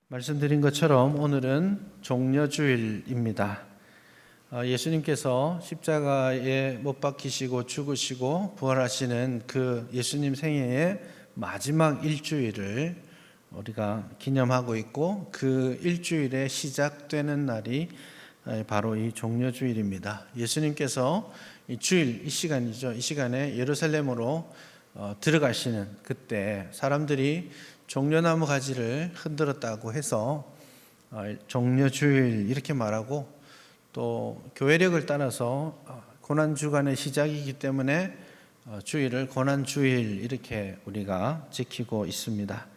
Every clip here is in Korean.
말씀드린 것처럼 오늘은 종려주일입니다. 예수님께서 십자가에 못 박히시고 죽으시고 부활하시는 그 예수님 생애의 마지막 일주일을 우리가 기념하고 있고, 그 일주일의 시작되는 날이 바로 이 종려주일입니다. 예수님께서 이 주일, 이 시간이죠. 이 시간에 예루살렘으로 들어가시는 그때 사람들이 종려나무 가지를 흔들었다고 해서 종려주일 이렇게 말하고, 또 교회력을 따라서 고난주간의 시작이기 때문에 주일을 고난주일 이렇게 우리가 지키고 있습니다.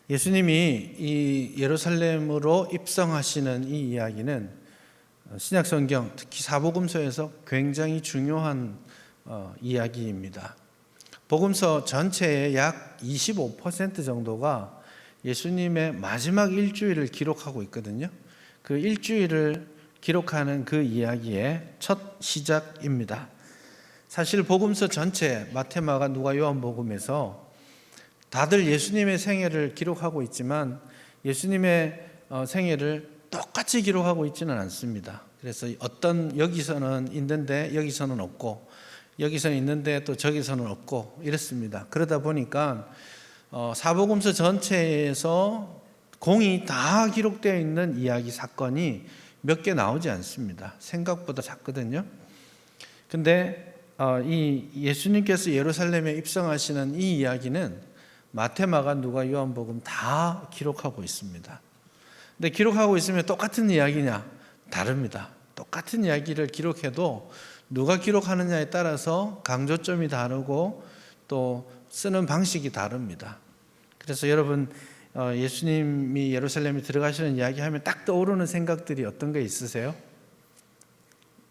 예수님이 이 예루살렘으로 입성하시는 이 이야기는 신약성경, 특히 사복음서에서 굉장히 중요한 이야기입니다. 복음서 전체의 약 25% 정도가 예수님의 마지막 일주일을 기록하고 있거든요. 그 일주일을 기록하는 그 이야기의 첫 시작입니다. 사실 복음서 전체, 마태, 마가, 누가, 요한복음에서 다들 예수님의 생애를 기록하고 있지만 예수님의 생애를 똑같이 기록하고 있지는 않습니다. 그래서 여기서는 있는데 여기서는 없고, 여기서는 있는데 또 저기서는 없고 이렇습니다. 그러다 보니까 사복음서 전체에서 공이 다 기록되어 있는 이야기, 사건이 몇 개 나오지 않습니다. 생각보다 작거든요. 근데 이 예수님께서 예루살렘에 입성하시는 이 이야기는 마태, 마가, 누가, 요한복음 다 기록하고 있습니다. 근데 기록하고 있으면 똑같은 이야기냐? 다릅니다. 똑같은 이야기를 기록해도 누가 기록하느냐에 따라서 강조점이 다르고 또 쓰는 방식이 다릅니다. 그래서 여러분, 예수님이 예루살렘에 들어가시는 이야기하면 딱 떠오르는 생각들이 어떤 게 있으세요?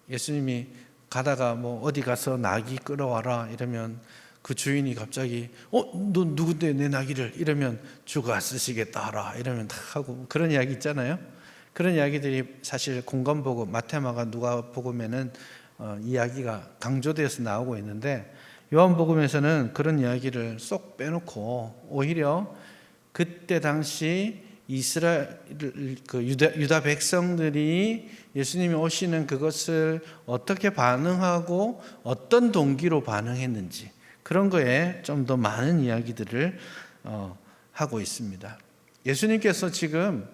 예수님이 가다가 어디 가서 나귀 끌어와라 이러면 그 주인이 갑자기 너 누군데 내 나귀를, 이러면 주가 쓰시겠다 하라 이러면 딱 하고, 그런 이야기 있잖아요. 그런 이야기들이 사실 공관복음, 마태, 마가, 누가복음에는 이야기가 강조되어서 나오고 있는데, 요한복음에서는 그런 이야기를 쏙 빼놓고 오히려 그때 당시 이스라엘 유다 백성들이 예수님이 오시는 그것을 어떻게 반응하고 어떤 동기로 반응했는지, 그런 거에 좀 더 많은 이야기들을 하고 있습니다. 예수님께서 지금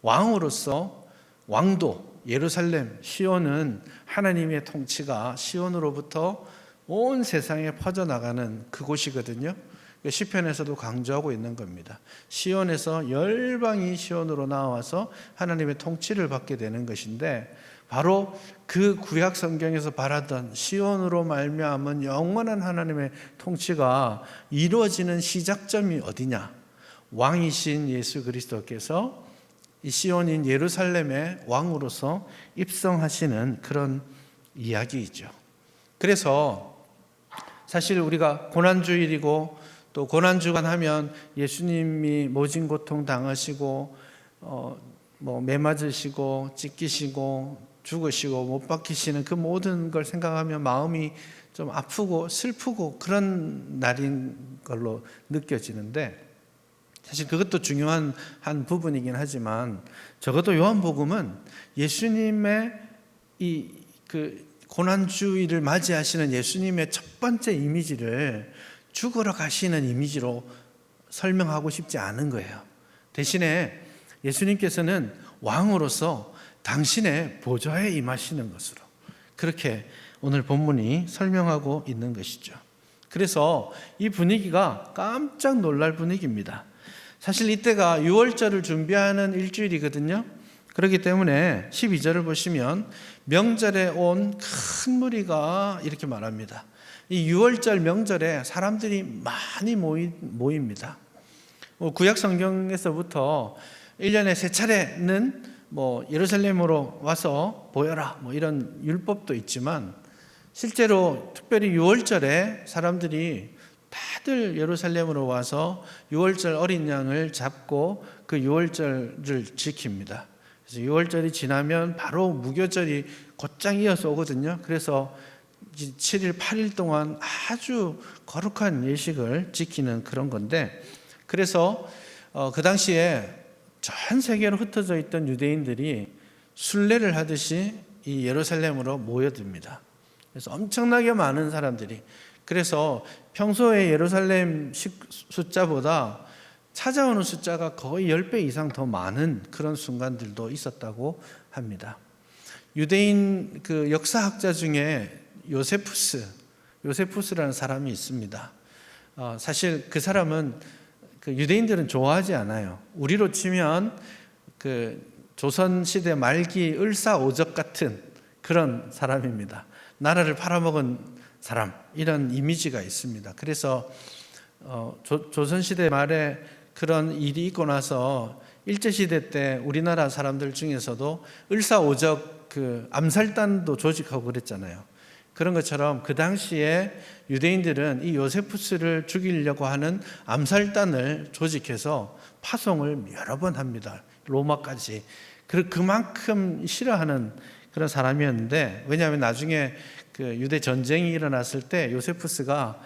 왕으로서 왕도 예루살렘, 시온은 하나님의 통치가 시온으로부터 온 세상에 퍼져나가는 그곳이거든요. 시편에서도 강조하고 있는 겁니다. 시온에서 열방이 시온으로 나와서 하나님의 통치를 받게 되는 것인데, 바로 그 구약 성경에서 바라던 시온으로 말미암은 영원한 하나님의 통치가 이루어지는 시작점이 어디냐? 왕이신 예수 그리스도께서 이 시온인 예루살렘의 왕으로서 입성하시는 그런 이야기이죠. 그래서 사실 우리가 고난주일이고 또 고난주간 하면 예수님이 모진 고통 당하시고 매 맞으시고 찢기시고 죽으시고 못 박히시는 그 모든 걸 생각하면 마음이 좀 아프고 슬프고 그런 날인 걸로 느껴지는데, 사실 그것도 중요한 한 부분이긴 하지만 적어도 요한복음은 예수님의 그 고난주일을 맞이하시는 예수님의 첫 번째 이미지를 죽으러 가시는 이미지로 설명하고 싶지 않은 거예요. 대신에 예수님께서는 왕으로서 당신의 보좌에 임하시는 것으로, 그렇게 오늘 본문이 설명하고 있는 것이죠. 그래서 이 분위기가 깜짝 놀랄 분위기입니다. 사실 이때가 유월절을 준비하는 일주일이거든요. 그렇기 때문에 12절을 보시면 명절에 온 큰 무리가 이렇게 말합니다. 이 유월절 명절에 사람들이 많이 모입니다. 구약 성경에서부터 1년에 3차례는 예루살렘으로 와서 보여라 이런 율법도 있지만, 실제로 특별히 유월절에 사람들이 다들 예루살렘으로 와서 유월절 어린 양을 잡고 그 유월절을 지킵니다. 그래서 유월절이 지나면 바로 무교절이 곧장 이어서 오거든요. 그래서 7일, 8일 동안 아주 거룩한 예식을 지키는 그런 건데, 그래서 그 당시에 전 세계로 흩어져 있던 유대인들이 순례를 하듯이 이 예루살렘으로 모여듭니다. 그래서 엄청나게 많은 사람들이, 그래서 평소에 예루살렘 숫자보다 찾아오는 숫자가 거의 10배 이상 더 많은 그런 순간들도 있었다고 합니다. 유대인 그 역사학자 중에 요세푸스라는 사람이 있습니다. 사실 그 사람은 그 유대인들은 좋아하지 않아요. 우리로 치면 그 조선시대 말기 을사오적 같은 그런 사람입니다. 나라를 팔아먹은 사람, 이런 이미지가 있습니다. 그래서 조선시대 말에 그런 일이 있고 나서 일제시대 때 우리나라 사람들 중에서도 을사오적 그 암살단도 조직하고 그랬잖아요. 그런 것처럼 그 당시에 유대인들은 이 요세푸스를 죽이려고 하는 암살단을 조직해서 파송을 여러 번 합니다. 로마까지. 그만큼 싫어하는 그런 사람이었는데, 왜냐하면 나중에 그 유대 전쟁이 일어났을 때 요세푸스가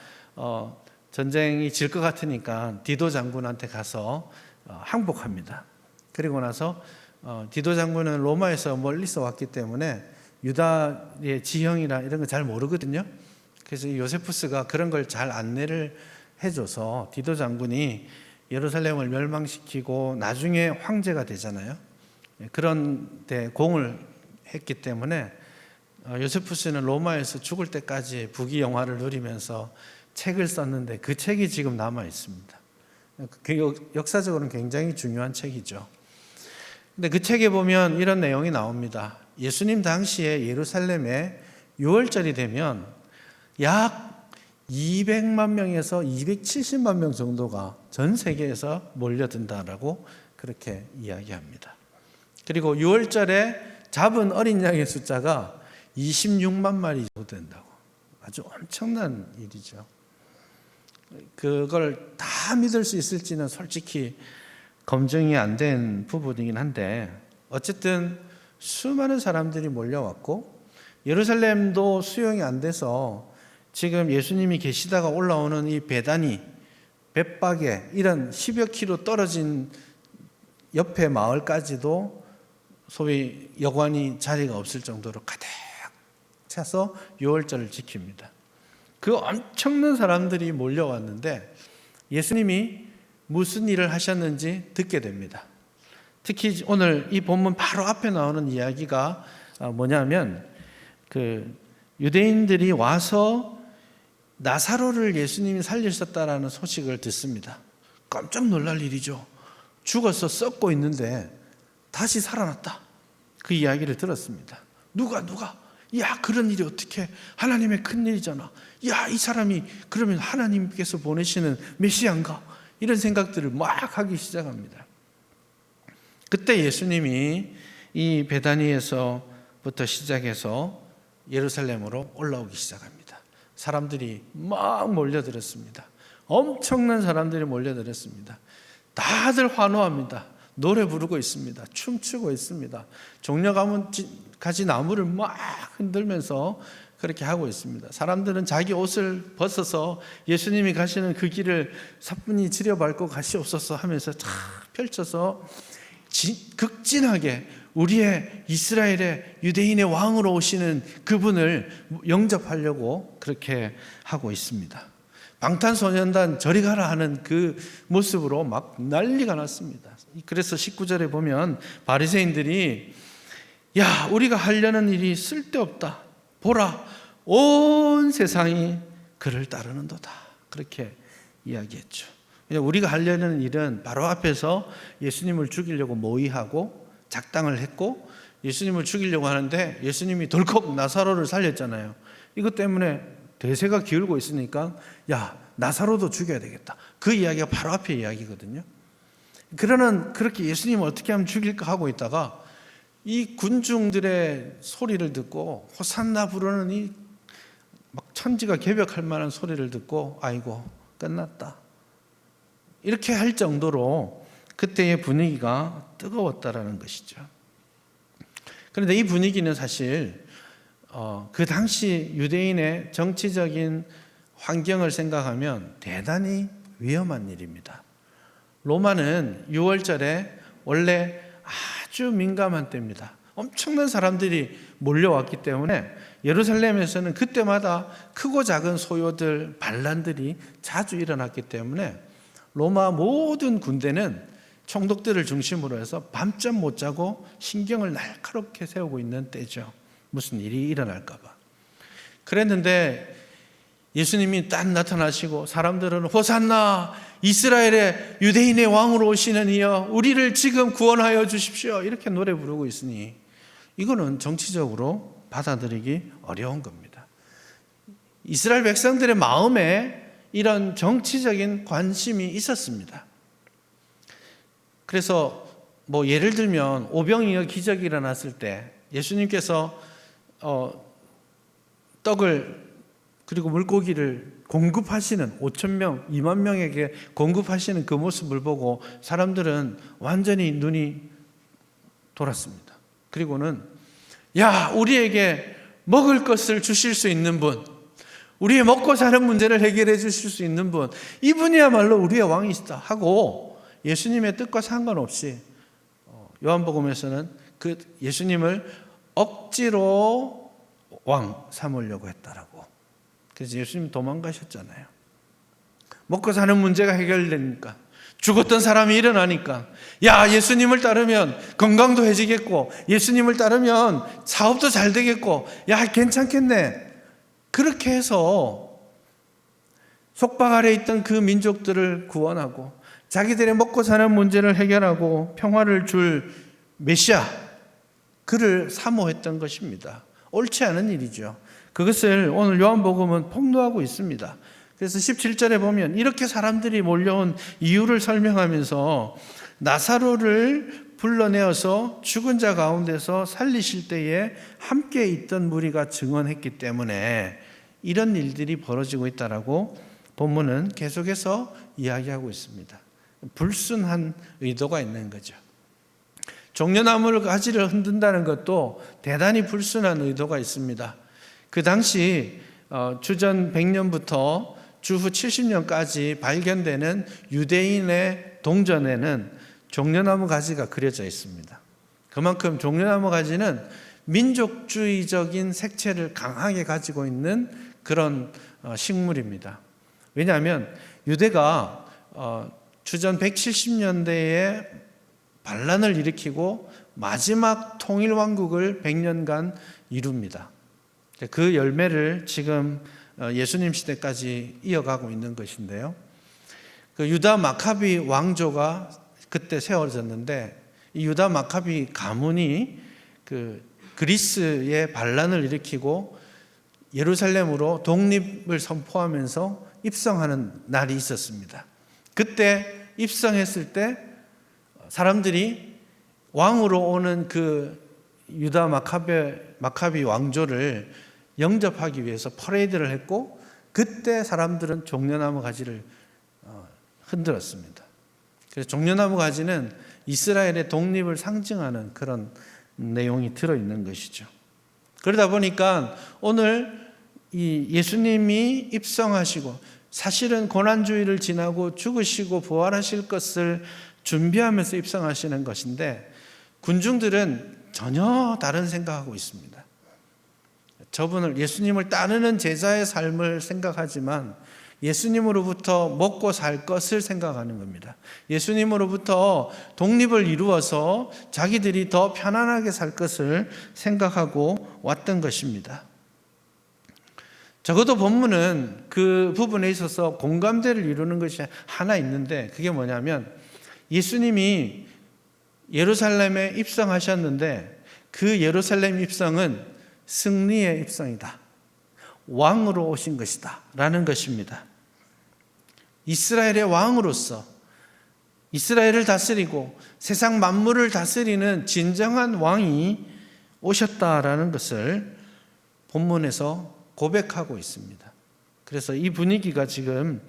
전쟁이 질 것 같으니까 디도 장군한테 가서 항복합니다. 그리고 나서 디도 장군은 로마에서 멀리서 왔기 때문에 유다의 지형이나 이런 거 잘 모르거든요. 그래서 요세푸스가 그런 걸 잘 안내를 해줘서 디도 장군이 예루살렘을 멸망시키고 나중에 황제가 되잖아요. 그런 데 공을 했기 때문에 요세푸스는 로마에서 죽을 때까지 부귀영화를 누리면서 책을 썼는데 그 책이 지금 남아 있습니다. 역사적으로는 굉장히 중요한 책이죠. 근데 그 책에 보면 이런 내용이 나옵니다. 예수님 당시에 예루살렘에 6월절이 되면 약 200만 명에서 270만 명 정도가 전 세계에서 몰려든다라고 그렇게 이야기합니다. 그리고 6월절에 잡은 어린 양의 숫자가 26만 마리 정도 된다고. 아주 엄청난 일이죠. 그걸 다 믿을 수 있을지는 솔직히 검증이 안 된 부분이긴 한데, 어쨌든 수많은 사람들이 몰려왔고 예루살렘도 수용이 안 돼서 지금 예수님이 계시다가 올라오는 이 베다니, 벳박에 이런 10여 킬로 떨어진 옆에 마을까지도 소위 여관이 자리가 없을 정도로 가득 차서 6월절을 지킵니다. 그 엄청난 사람들이 몰려왔는데 예수님이 무슨 일을 하셨는지 듣게 됩니다. 특히 오늘 이 본문 바로 앞에 나오는 이야기가 뭐냐면, 그 유대인들이 와서 나사로를 예수님이 살리셨다라는 소식을 듣습니다. 깜짝 놀랄 일이죠. 죽어서 썩고 있는데 다시 살아났다. 그 이야기를 들었습니다. 누가? 야, 그런 일이 어떻게, 하나님의 큰 일이잖아. 야, 이 사람이 그러면 하나님께서 보내시는 메시아인가? 이런 생각들을 막 하기 시작합니다. 그때 예수님이 이 베다니에서부터 시작해서 예루살렘으로 올라오기 시작합니다. 사람들이 막 몰려들었습니다. 엄청난 사람들이 몰려들었습니다. 다들 환호합니다. 노래 부르고 있습니다. 춤추고 있습니다. 종려가지 나무를 막 흔들면서 그렇게 하고 있습니다. 사람들은 자기 옷을 벗어서 예수님이 가시는 그 길을 사뿐히 지려밟고 가시옵소서 하면서 쫙 펼쳐서 극진하게 우리의 이스라엘의 유대인의 왕으로 오시는 그분을 영접하려고 그렇게 하고 있습니다. 방탄소년단 저리 가라 하는 그 모습으로 막 난리가 났습니다. 그래서 19절에 보면 바리새인들이, 야, 우리가 하려는 일이 쓸데없다. 보라, 온 세상이 그를 따르는도다. 그렇게 이야기했죠. 우리가 하려는 일은 바로 앞에서 예수님을 죽이려고 모의하고 작당을 했고, 예수님을 죽이려고 하는데 예수님이 덜컥 나사로를 살렸잖아요. 이것 때문에 대세가 기울고 있으니까, 야, 나사로도 죽여야 되겠다. 그 이야기가 바로 앞에 이야기거든요. 그러는 그렇게 예수님을 어떻게 하면 죽일까 하고 있다가 이 군중들의 소리를 듣고, 호산나 부르는 이 막 천지가 개벽할 만한 소리를 듣고, 아이고 끝났다, 이렇게 할 정도로 그때의 분위기가 뜨거웠다라는 것이죠. 그런데 이 분위기는 사실 그 당시 유대인의 정치적인 환경을 생각하면 대단히 위험한 일입니다. 로마는 6월절에 원래 아주 민감한 때입니다. 엄청난 사람들이 몰려왔기 때문에 예루살렘에서는 그때마다 크고 작은 소요들, 반란들이 자주 일어났기 때문에 로마 모든 군대는 총독들을 중심으로 해서 밤잠 못 자고 신경을 날카롭게 세우고 있는 때죠. 무슨 일이 일어날까 봐. 그랬는데 예수님이 딱 나타나시고 사람들은 호산나 이스라엘의 유대인의 왕으로 오시는 이여 우리를 지금 구원하여 주십시오 이렇게 노래 부르고 있으니 이거는 정치적으로 받아들이기 어려운 겁니다. 이스라엘 백성들의 마음에 이런 정치적인 관심이 있었습니다. 그래서 예를 들면 오병이어 기적이 일어났을 때 예수님께서 떡을 그리고 물고기를 공급하시는 5,000명, 2만 명에게 공급하시는 그 모습을 보고 사람들은 완전히 눈이 돌았습니다. 그리고는 우리에게 먹을 것을 주실 수 있는 분, 우리의 먹고 사는 문제를 해결해 주실 수 있는 분, 이분이야말로 우리의 왕이시다 하고 예수님의 뜻과 상관없이 요한복음에서는 그 예수님을 억지로 왕 삼으려고 했다라고. 그래서 예수님 도망가셨잖아요. 먹고 사는 문제가 해결되니까, 죽었던 사람이 일어나니까, 예수님을 따르면 건강도 해지겠고, 예수님을 따르면 사업도 잘 되겠고, 괜찮겠네. 그렇게 해서 속박 아래 있던 그 민족들을 구원하고 자기들의 먹고 사는 문제를 해결하고 평화를 줄 메시아, 그를 사모했던 것입니다. 옳지 않은 일이죠. 그것을 오늘 요한복음은 폭로하고 있습니다. 그래서 17절에 보면 이렇게 사람들이 몰려온 이유를 설명하면서 나사로를 불러내어서 죽은 자 가운데서 살리실 때에 함께 있던 무리가 증언했기 때문에 이런 일들이 벌어지고 있다라고 본문은 계속해서 이야기하고 있습니다. 불순한 의도가 있는 거죠. 종려나무를 가지를 흔든다는 것도 대단히 불순한 의도가 있습니다. 그 당시 주전 100년부터 주후 70년까지 발견되는 유대인의 동전에는 종려나무 가지가 그려져 있습니다. 그만큼 종려나무 가지는 민족주의적인 색채를 강하게 가지고 있는 그런 식물입니다. 왜냐하면 유대가 주전 170년대에 반란을 일으키고 마지막 통일왕국을 100년간 이룹니다. 그 열매를 지금 예수님 시대까지 이어가고 있는 것인데요. 그 유다 마카비 왕조가 그때 세워졌는데 이 유다 마카비 가문이 그 그리스의 반란을 일으키고 예루살렘으로 독립을 선포하면서 입성하는 날이 있었습니다. 그때 입성했을 때 사람들이 왕으로 오는 그 유다 마카비 왕조를 영접하기 위해서 퍼레이드를 했고 그때 사람들은 종려나무 가지를 흔들었습니다. 그래서 종려나무 가지는 이스라엘의 독립을 상징하는 그런 내용이 들어있는 것이죠. 그러다 보니까 오늘 이 예수님이 입성하시고 사실은 고난주의를 지나고 죽으시고 부활하실 것을 준비하면서 입성하시는 것인데 군중들은 전혀 다른 생각하고 있습니다. 저분을 예수님을 따르는 제자의 삶을 생각하지만 예수님으로부터 먹고 살 것을 생각하는 겁니다. 예수님으로부터 독립을 이루어서 자기들이 더 편안하게 살 것을 생각하고 왔던 것입니다. 적어도 본문은 그 부분에 있어서 공감대를 이루는 것이 하나 있는데 그게 뭐냐면 예수님이 예루살렘에 입성하셨는데 그 예루살렘 입성은 승리의 입성이다. 왕으로 오신 것이다. 라는 것입니다. 이스라엘의 왕으로서 이스라엘을 다스리고 세상 만물을 다스리는 진정한 왕이 오셨다라는 것을 본문에서 고백하고 있습니다. 그래서 이 분위기가 지금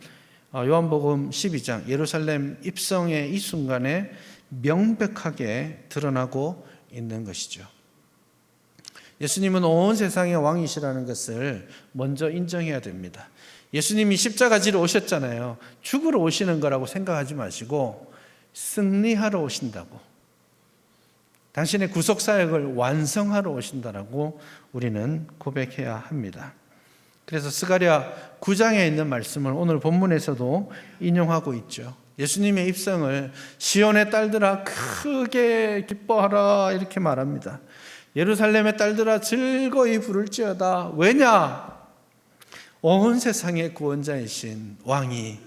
요한복음 12장 예루살렘 입성의 이 순간에 명백하게 드러나고 있는 것이죠. 예수님은 온 세상의 왕이시라는 것을 먼저 인정해야 됩니다. 예수님이 십자가 지러 오셨잖아요. 죽으러 오시는 거라고 생각하지 마시고 승리하러 오신다고. 당신의 구속 사역을 완성하러 오신다라고 우리는 고백해야 합니다. 그래서 스가랴 9장에 있는 말씀을 오늘 본문에서도 인용하고 있죠. 예수님의 입성을 시온의 딸들아 크게 기뻐하라 이렇게 말합니다. 예루살렘의 딸들아 즐거이 부를지어다. 왜냐? 온 세상의 구원자이신 왕이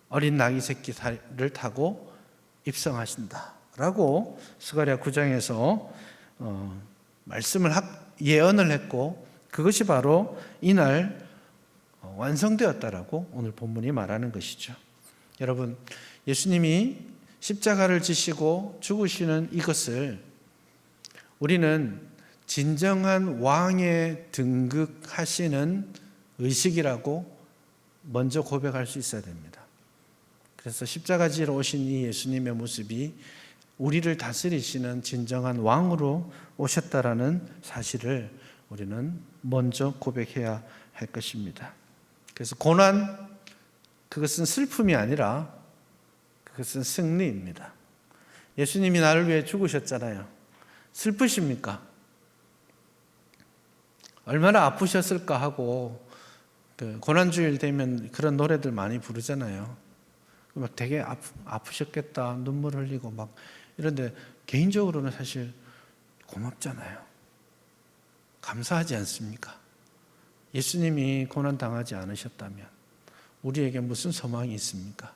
어린 나귀 새끼를 타고 입성하신다 라고 스가랴 9장에서 예언을 했고, 그것이 바로 이날 완성되었다라고 오늘 본문이 말하는 것이죠. 여러분, 예수님이 십자가를 지시고 죽으시는 이것을 우리는 진정한 왕에 등극하시는 의식이라고 먼저 고백할 수 있어야 됩니다. 그래서 십자가 지러 오신 이 예수님의 모습이 우리를 다스리시는 진정한 왕으로 오셨다라는 사실을 우리는 먼저 고백해야 할 것입니다. 그래서 고난, 그것은 슬픔이 아니라 그것은 승리입니다. 예수님이 나를 위해 죽으셨잖아요. 슬프십니까? 얼마나 아프셨을까 하고 고난주일 되면 그런 노래들 많이 부르잖아요. 막 되게 아프셨겠다, 눈물 흘리고 막 이런데 개인적으로는 사실 고맙잖아요. 감사하지 않습니까? 예수님이 고난 당하지 않으셨다면 우리에게 무슨 소망이 있습니까?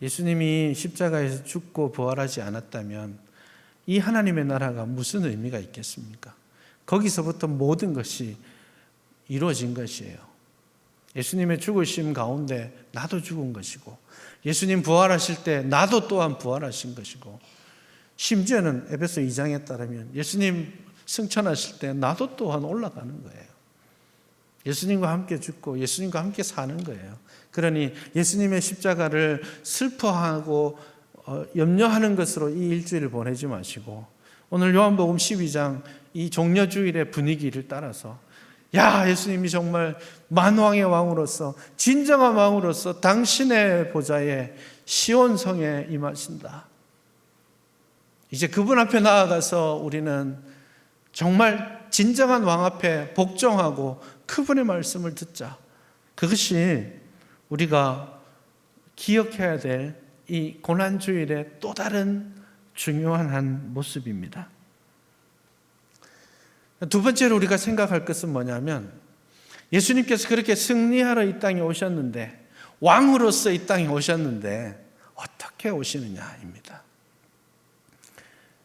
예수님이 십자가에서 죽고 부활하지 않았다면 이 하나님의 나라가 무슨 의미가 있겠습니까? 거기서부터 모든 것이 이루어진 것이에요. 예수님의 죽으심 가운데 나도 죽은 것이고, 예수님 부활하실 때 나도 또한 부활하신 것이고, 심지어는 에베소 2장에 따르면 예수님 승천하실 때 나도 또한 올라가는 거예요. 예수님과 함께 죽고 예수님과 함께 사는 거예요. 그러니 예수님의 십자가를 슬퍼하고 염려하는 것으로 이 일주일을 보내지 마시고, 오늘 요한복음 12장 이 종려주일의 분위기를 따라서, 야, 예수님이 정말 만왕의 왕으로서, 진정한 왕으로서 당신의 보좌에 시온성에 임하신다. 이제 그분 앞에 나아가서 우리는 정말 진정한 왕 앞에 복종하고 그분의 말씀을 듣자. 그것이 우리가 기억해야 될 이 고난주일의 또 다른 중요한 한 모습입니다. 두 번째로 우리가 생각할 것은 뭐냐면, 예수님께서 그렇게 승리하러 이 땅에 오셨는데, 왕으로서 이 땅에 오셨는데 어떻게 오시느냐입니다.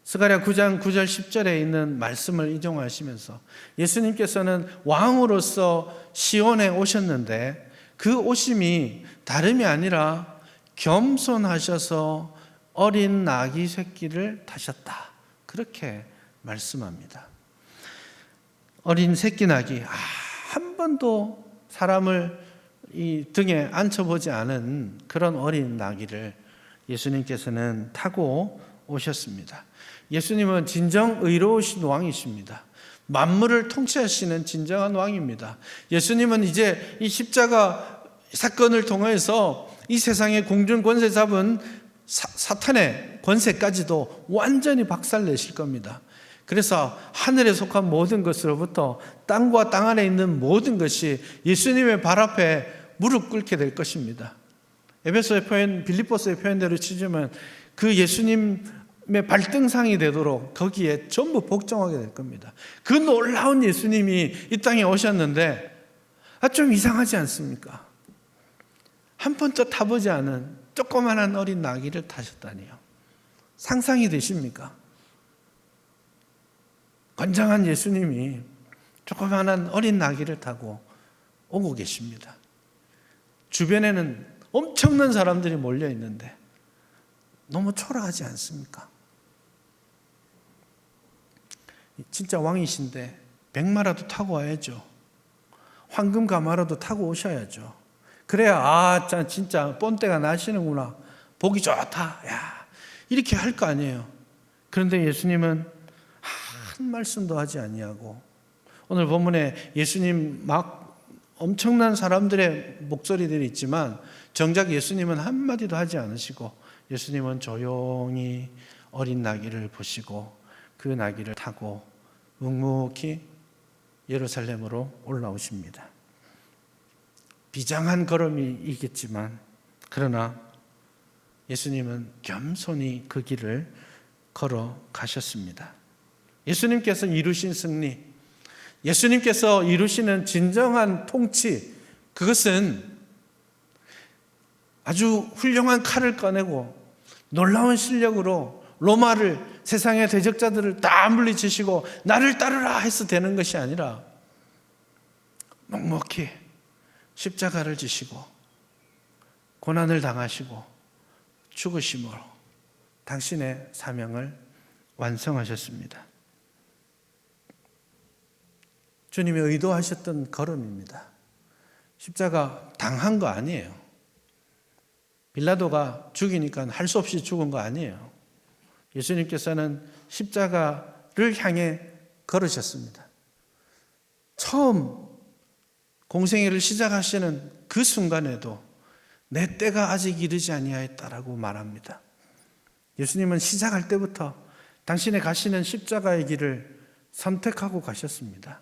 스가랴 9장 9절 10절에 있는 말씀을 인용하시면서 예수님께서는 왕으로서 시온에 오셨는데 그 오심이 다름이 아니라 겸손하셔서 어린 나귀 새끼를 타셨다, 그렇게 말씀합니다. 어린 새끼 나귀, 한 번도 사람을 이 등에 앉혀보지 않은 그런 어린 나귀를 예수님께서는 타고 오셨습니다. 예수님은 진정 의로우신 왕이십니다. 만물을 통치하시는 진정한 왕입니다. 예수님은 이제 이 십자가 사건을 통해서 이 세상의 공중 권세 잡은 사탄의 권세까지도 완전히 박살내실 겁니다. 그래서 하늘에 속한 모든 것으로부터 땅과 땅 안에 있는 모든 것이 예수님의 발 앞에 무릎 꿇게 될 것입니다. 에베소의 표현, 빌립보서의 표현대로 치자면 그 예수님의 발등상이 되도록 거기에 전부 복종하게 될 겁니다. 그 놀라운 예수님이 이 땅에 오셨는데 좀 이상하지 않습니까? 한 번도 타보지 않은 조그만한 어린 나귀를 타셨다니요. 상상이 되십니까? 건장한 예수님이 조그만한 어린 나귀를 타고 오고 계십니다. 주변에는 엄청난 사람들이 몰려 있는데 너무 초라하지 않습니까? 진짜 왕이신데 백마라도 타고 와야죠. 황금 가마라도 타고 오셔야죠. 그래야 진짜 뽐때가 나시는구나, 보기 좋다, 야, 이렇게 할 거 아니에요. 그런데 예수님은 한 말씀도 하지 아니하고, 오늘 본문에 예수님 막 엄청난 사람들의 목소리들이 있지만 정작 예수님은 한마디도 하지 않으시고 예수님은 조용히 어린 나귀를 보시고 그 나귀를 타고 묵묵히 예루살렘으로 올라오십니다. 비장한 걸음이겠지만 그러나 예수님은 겸손히 그 길을 걸어가셨습니다. 예수님께서 이루신 승리, 예수님께서 이루시는 진정한 통치, 그것은 아주 훌륭한 칼을 꺼내고 놀라운 실력으로 로마를, 세상의 대적자들을 다 물리치시고 나를 따르라 해서 되는 것이 아니라 묵묵히 십자가를 지시고 고난을 당하시고 죽으심으로 당신의 사명을 완성하셨습니다. 주님이 의도하셨던 걸음입니다. 십자가 당한 거 아니에요. 빌라도가 죽이니까 할 수 없이 죽은 거 아니에요. 예수님께서는 십자가를 향해 걸으셨습니다. 처음 공생애를 시작하시는 그 순간에도 내 때가 아직 이르지 아니하였다라고 말합니다. 예수님은 시작할 때부터 당신의 가시는 십자가의 길을 선택하고 가셨습니다.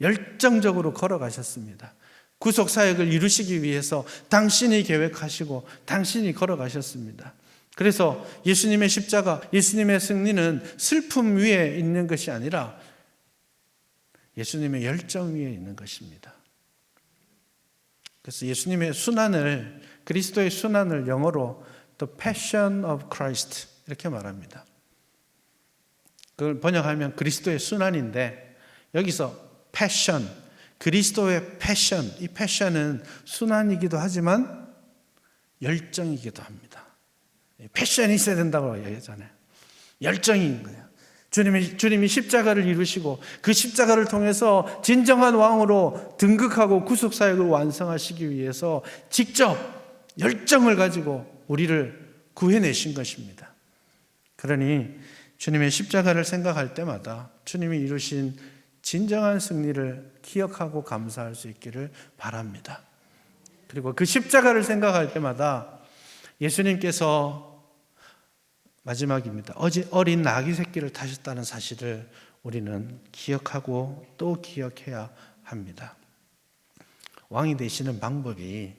열정적으로 걸어가셨습니다. 구속사역을 이루시기 위해서 당신이 계획하시고 당신이 걸어가셨습니다. 그래서 예수님의 십자가, 예수님의 승리는 슬픔 위에 있는 것이 아니라 예수님의 열정 위에 있는 것입니다. 그래서 예수님의 순환을, 그리스도의 순환을 영어로 The Passion of Christ 이렇게 말합니다. 그걸 번역하면 그리스도의 순환인데 여기서 Passion, 그리스도의 패션, 이 패션은 순환이기도 하지만 열정이기도 합니다. 패션이 있어야 된다고 얘기하잖아요. 열정인 거예요. 주님이 십자가를 이루시고 그 십자가를 통해서 진정한 왕으로 등극하고 구속사역을 완성하시기 위해서 직접 열정을 가지고 우리를 구해내신 것입니다. 그러니 주님의 십자가를 생각할 때마다 주님이 이루신 진정한 승리를 기억하고 감사할 수 있기를 바랍니다. 그리고 그 십자가를 생각할 때마다 예수님께서 마지막입니다. 어린 나귀 새끼를 타셨다는 사실을 우리는 기억하고 또 기억해야 합니다. 왕이 되시는 방법이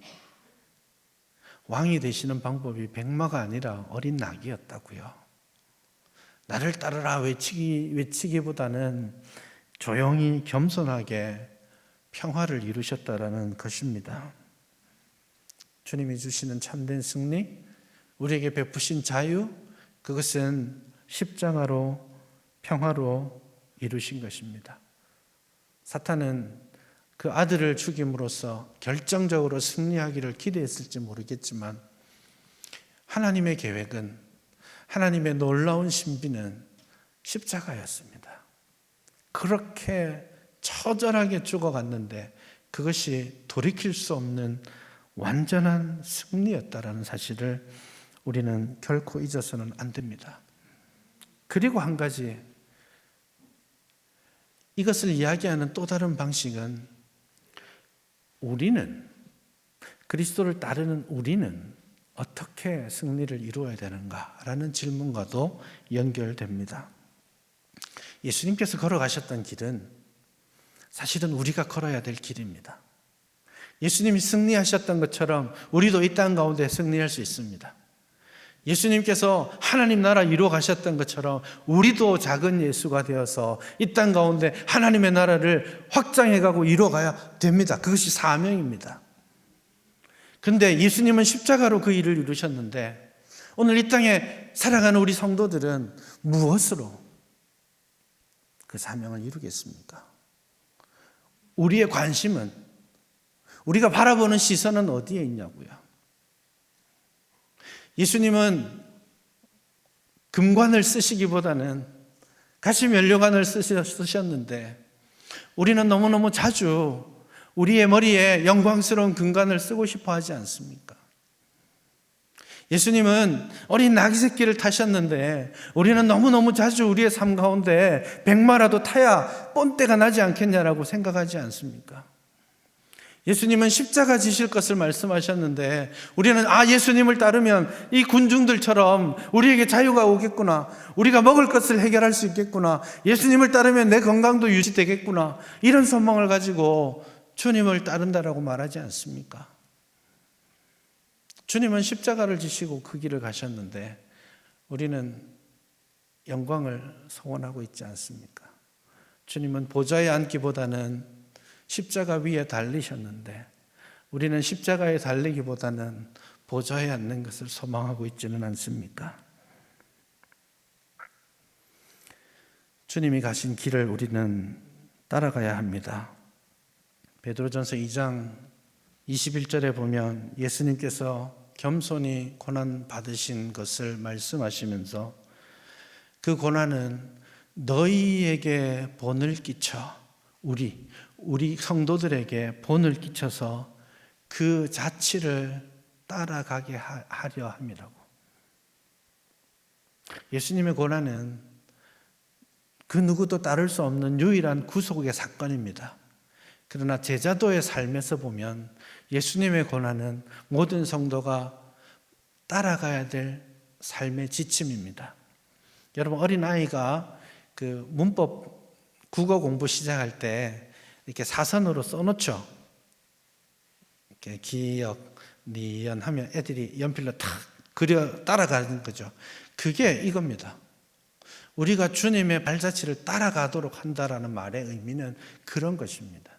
백마가 아니라 어린 나귀였다고요. 나를 따르라 외치기보다는 조용히 겸손하게 평화를 이루셨다라는 것입니다. 주님이 주시는 참된 승리, 우리에게 베푸신 자유, 그것은 십자가로 평화로 이루신 것입니다. 사탄은 그 아들을 죽임으로써 결정적으로 승리하기를 기대했을지 모르겠지만 하나님의 계획은, 하나님의 놀라운 신비는 십자가였습니다. 그렇게 처절하게 죽어갔는데 그것이 돌이킬 수 없는 완전한 승리였다라는 사실을 우리는 결코 잊어서는 안 됩니다. 그리고 한 가지, 이것을 이야기하는 또 다른 방식은 우리는, 그리스도를 따르는 우리는 어떻게 승리를 이루어야 되는가라는 질문과도 연결됩니다. 예수님께서 걸어가셨던 길은 사실은 우리가 걸어야 될 길입니다. 예수님이 승리하셨던 것처럼 우리도 이 땅 가운데 승리할 수 있습니다. 예수님께서 하나님 나라 이루어 가셨던 것처럼 우리도 작은 예수가 되어서 이 땅 가운데 하나님의 나라를 확장해가고 이루어가야 됩니다. 그것이 사명입니다. 그런데 예수님은 십자가로 그 일을 이루셨는데 오늘 이 땅에 살아가는 우리 성도들은 무엇으로 그 사명을 이루겠습니까? 우리의 관심은, 우리가 바라보는 시선은 어디에 있냐고요? 예수님은 금관을 쓰시기보다는 가시면류관을 쓰셨는데 우리는 너무너무 자주 우리의 머리에 영광스러운 금관을 쓰고 싶어 하지 않습니까? 예수님은 어린 나귀 새끼를 타셨는데 우리는 너무너무 자주 우리의 삶 가운데 백마라도 타야 본때가 나지 않겠냐라고 생각하지 않습니까? 예수님은 십자가 지실 것을 말씀하셨는데 우리는 예수님을 따르면 이 군중들처럼 우리에게 자유가 오겠구나, 우리가 먹을 것을 해결할 수 있겠구나, 예수님을 따르면 내 건강도 유지되겠구나, 이런 소망을 가지고 주님을 따른다라고 말하지 않습니까? 주님은 십자가를 지시고 그 길을 가셨는데 우리는 영광을 소원하고 있지 않습니까? 주님은 보좌에 앉기보다는 십자가 위에 달리셨는데 우리는 십자가에 달리기보다는 보좌에 앉는 것을 소망하고 있지는 않습니까? 주님이 가신 길을 우리는 따라가야 합니다. 베드로전서 2장 21절에 보면 예수님께서 겸손히 고난 받으신 것을 말씀하시면서 그 고난은 너희에게 본을 끼쳐 우리 성도들에게 본을 끼쳐서 그 자취를 따라가게 하려 함이라고. 예수님의 고난은 그 누구도 따를 수 없는 유일한 구속의 사건입니다. 그러나 제자도의 삶에서 보면 예수님의 고난은 모든 성도가 따라가야 될 삶의 지침입니다. 여러분, 어린아이가 그 문법 국어 공부 시작할 때 이렇게 사선으로 써놓죠. 이렇게 기역, 니연 하면 애들이 연필로 탁 그려 따라가는 거죠. 그게 이겁니다. 우리가 주님의 발자취를 따라가도록 한다라는 말의 의미는 그런 것입니다.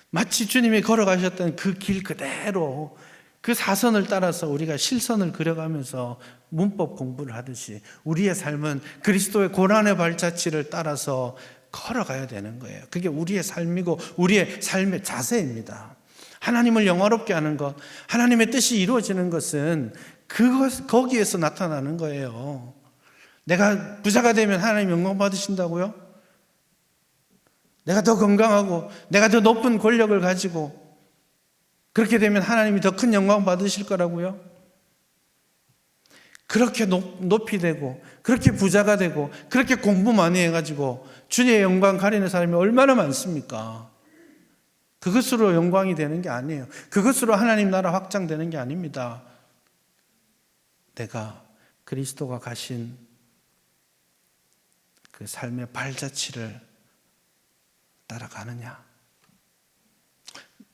마치 주님이 걸어가셨던 그 길 그대로 그 사선을 따라서 우리가 실선을 그려가면서 문법 공부를 하듯이 우리의 삶은 그리스도의 고난의 발자취를 따라서 걸어가야 되는 거예요. 그게 우리의 삶이고 우리의 삶의 자세입니다. 하나님을 영화롭게 하는 것, 하나님의 뜻이 이루어지는 것은 거기에서 나타나는 거예요. 내가 부자가 되면 하나님 영광 받으신다고요? 내가 더 건강하고 내가 더 높은 권력을 가지고 그렇게 되면 하나님이 더 큰 영광 받으실 거라고요? 그렇게 높이 되고 그렇게 부자가 되고 그렇게 공부 많이 해가지고 주님의 영광 가리는 사람이 얼마나 많습니까? 그것으로 영광이 되는 게 아니에요. 그것으로 하나님 나라 확장되는 게 아닙니다. 내가 그리스도가 가신 그 삶의 발자취를 따라가느냐?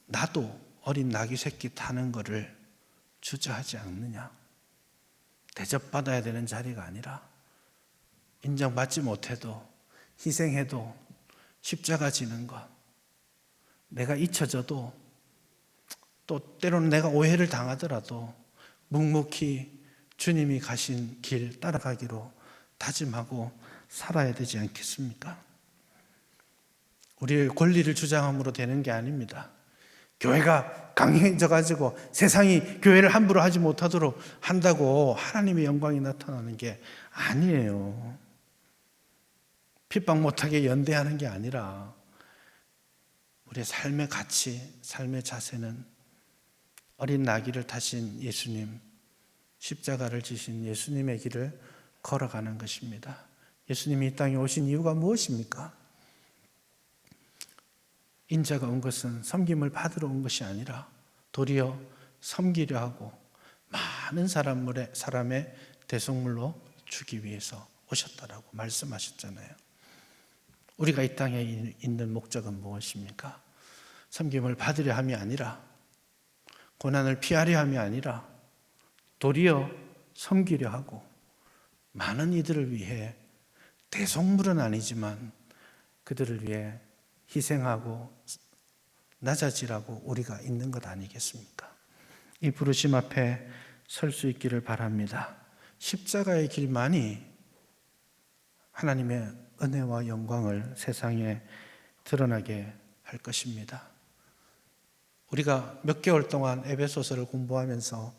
나도 어린 나귀 새끼 타는 거를 주저하지 않느냐? 대접받아야 되는 자리가 아니라 인정받지 못해도 희생해도 십자가 지는 것, 내가 잊혀져도 또 때로는 내가 오해를 당하더라도 묵묵히 주님이 가신 길 따라가기로 다짐하고 살아야 되지 않겠습니까? 우리의 권리를 주장함으로 되는 게 아닙니다. 교회가 강해져 가지고 세상이 교회를 함부로 하지 못하도록 한다고 하나님의 영광이 나타나는 게 아니에요. 핍박 못하게 연대하는 게 아니라 우리의 삶의 가치, 삶의 자세는 어린 나귀를 타신 예수님, 십자가를 지신 예수님의 길을 걸어가는 것입니다. 예수님이 이 땅에 오신 이유가 무엇입니까? 인자가 온 것은 섬김을 받으러 온 것이 아니라 도리어 섬기려 하고 많은 사람의 대속물로 주기 위해서 오셨다라고 말씀하셨잖아요. 우리가 이 땅에 있는 목적은 무엇입니까? 섬김을 받으려 함이 아니라 고난을 피하려 함이 아니라 도리어 섬기려 하고 많은 이들을 위해 대속물은 아니지만 그들을 위해 희생하고 낮아지라고 우리가 있는 것 아니겠습니까? 이 부르심 앞에 설 수 있기를 바랍니다. 십자가의 길만이 하나님의 은혜와 영광을 세상에 드러나게 할 것입니다. 우리가 몇 개월 동안 에베소서를 공부하면서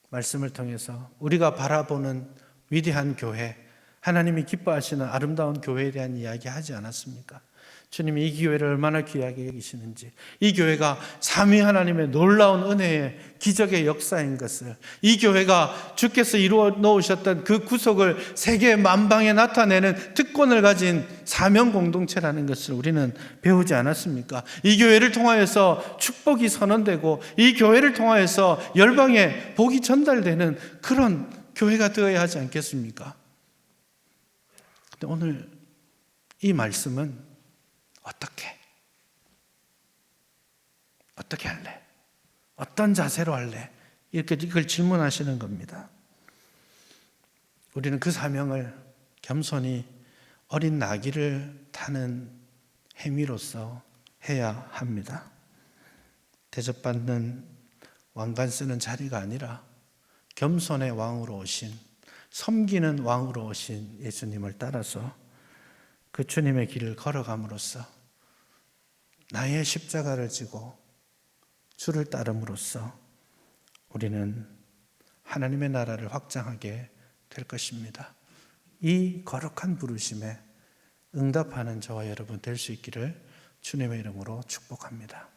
말씀을 통해서 우리가 바라보는 위대한 교회, 하나님이 기뻐하시는 아름다운 교회에 대한 이야기 하지 않았습니까? 주님이 이 교회를 얼마나 귀하게 여기시는지, 이 교회가 삼위 하나님의 놀라운 은혜의 기적의 역사인 것을, 이 교회가 주께서 이루어 놓으셨던 그 구속을 세계 만방에 나타내는 특권을 가진 사명 공동체라는 것을 우리는 배우지 않았습니까? 이 교회를 통하여서 축복이 선언되고 이 교회를 통하여서 열방에 복이 전달되는 그런 교회가 되어야 하지 않겠습니까? 근데 오늘 이 말씀은 어떻게 할래? 어떤 자세로 할래? 이렇게 이걸 질문하시는 겁니다. 우리는 그 사명을 겸손히 어린 나귀를 타는 행위로서 해야 합니다. 대접받는 왕관 쓰는 자리가 아니라 겸손의 왕으로 오신, 섬기는 왕으로 오신 예수님을 따라서 그 주님의 길을 걸어감으로써, 나의 십자가를 지고 주를 따름으로써 우리는 하나님의 나라를 확장하게 될 것입니다. 이 거룩한 부르심에 응답하는 저와 여러분 될 수 있기를 주님의 이름으로 축복합니다.